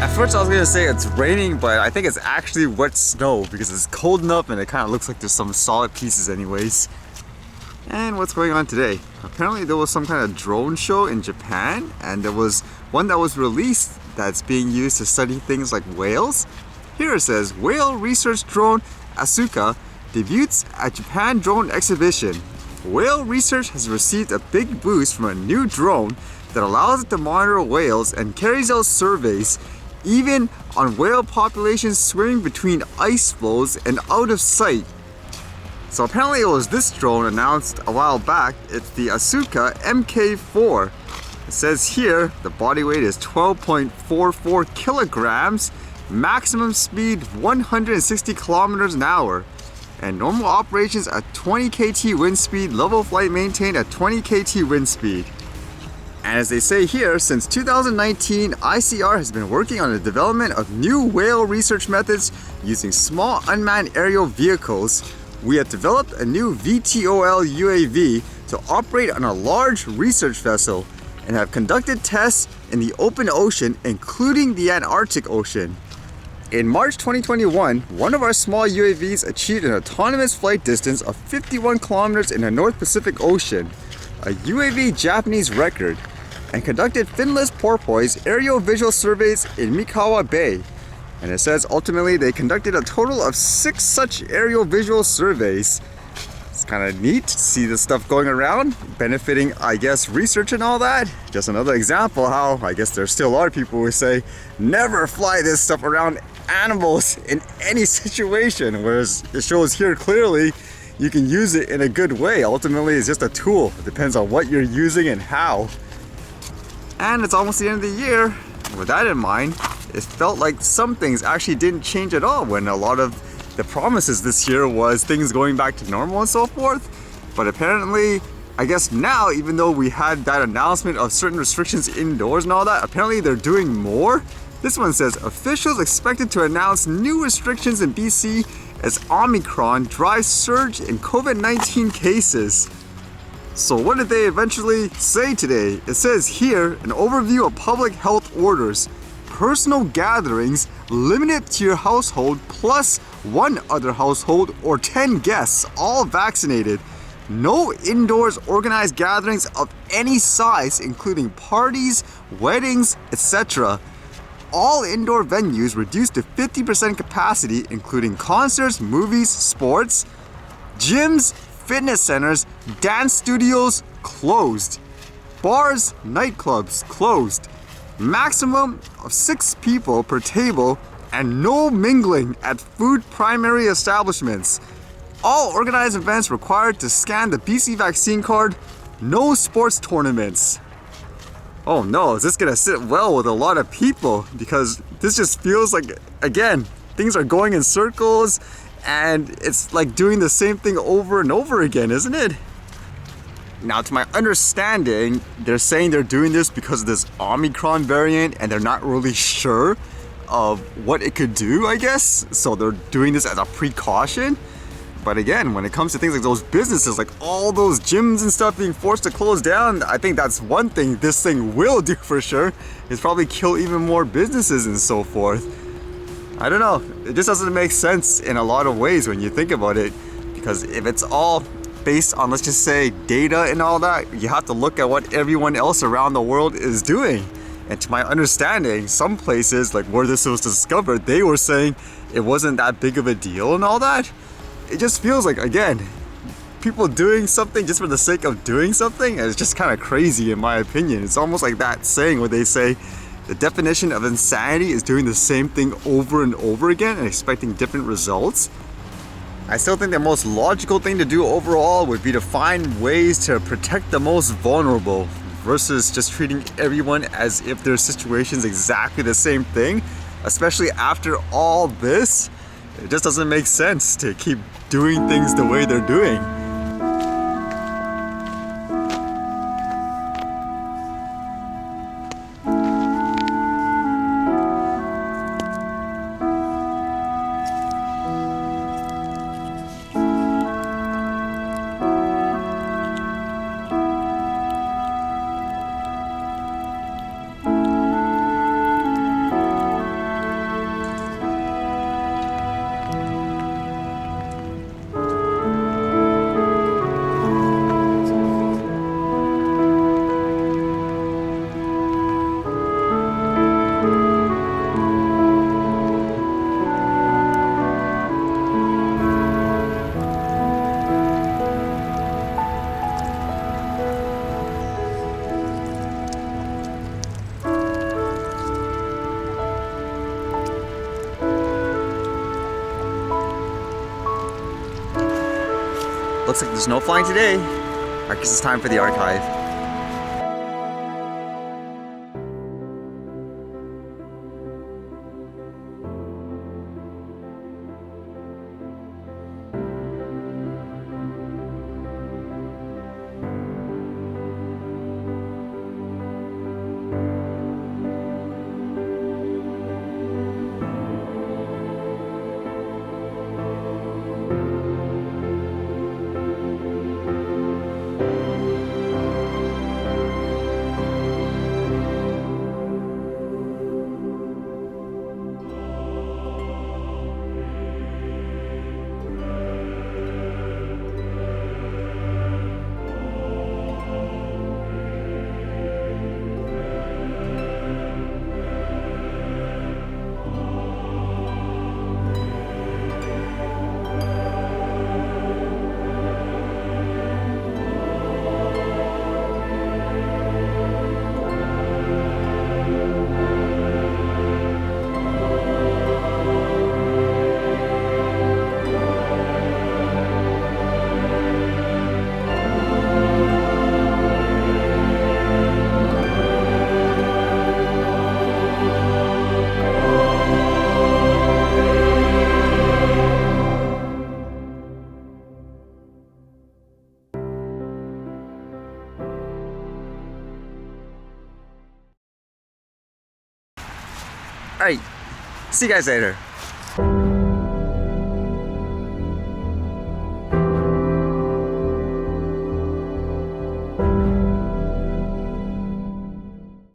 At first I was gonna say it's raining, but I think it's actually wet snow because it's cold enough and it kind of looks like there's some solid pieces anyways. And what's going on today? Apparently there was some kind of drone show in Japan, and there was one that was released that's being used to study things like whales. Here it says, whale research drone Asuka debuts at Japan drone exhibition. Whale research has received a big boost from a new drone that allows it to monitor whales and carries out surveys even on whale populations swimming between ice floes and out of sight. So apparently it was this drone announced a while back. It's the Asuka MK4. It says here the body weight is 12.44 kilograms, maximum speed 160 kilometers an hour, and normal operations at 20 kT wind speed, level flight maintained at 20 kT wind speed. And as they say here, since 2019, ICR has been working on the development of new whale research methods using small unmanned aerial vehicles. We have developed a new VTOL UAV to operate on a large research vessel and have conducted tests in the open ocean, including the Antarctic Ocean. In March 2021, one of our small UAVs achieved an autonomous flight distance of 51 kilometers in the North Pacific Ocean, a UAV Japanese record, and conducted finless porpoise aerial visual surveys in Mikawa Bay. And it says ultimately they conducted a total of 6 such aerial visual surveys. It's kind of neat to see this stuff going around, benefiting, I guess, research and all that. Just another example how I guess there still are people who say never fly this stuff around animals in any situation, whereas it shows here clearly you can use it in a good way. Ultimately it's just a tool. It depends on what you're using and how. And it's almost the end of the year. With that in mind, it felt like some things actually didn't change at all when a lot of the promises this year was things going back to normal and so forth. But apparently, I guess now, even though we had that announcement of certain restrictions indoors and all that, apparently they're doing more. This one says, officials expected to announce new restrictions in BC as Omicron drives surge in COVID-19 cases. So what did they eventually say today? It says here, an overview of public health orders. Personal gatherings limited to your household plus one other household or 10 guests, all vaccinated. No indoors organized gatherings of any size, including parties, weddings, etc. All indoor venues reduced to 50% capacity, including concerts, movies, sports, gyms, fitness centers, dance studios closed. Bars, nightclubs closed. Maximum of 6 people per table and no mingling at food primary establishments. All organized events required to scan the BC vaccine card. No sports tournaments. Oh no, is this gonna sit well with a lot of people? Because this just feels like, again, things are going in circles and it's like doing the same thing over and over again, isn't it? Now, to my understanding, they're saying they're doing this because of this Omicron variant and they're not really sure of what it could do, I guess. So they're doing this as a precaution. But again, when it comes to things like those businesses, like all those gyms and stuff being forced to close down, I think that's one thing this thing will do for sure, is probably kill even more businesses and so forth. I don't know, it just doesn't make sense in a lot of ways when you think about it, because if it's all based on, let's just say, data and all that, you have to look at what everyone else around the world is doing. And to my understanding, some places, like where this was discovered, they were saying it wasn't that big of a deal and all that. It just feels like, again, people doing something just for the sake of doing something, and it's just kind of crazy in my opinion. It's almost like that saying where they say the definition of insanity is doing the same thing over and over again and expecting different results. I still think the most logical thing to do overall would be to find ways to protect the most vulnerable versus just treating everyone as if their situation's exactly the same thing, especially after all this. It just doesn't make sense to keep doing things the way they're doing. Looks like there's no flying today. I guess it's time for the archive. Alright, see you guys later.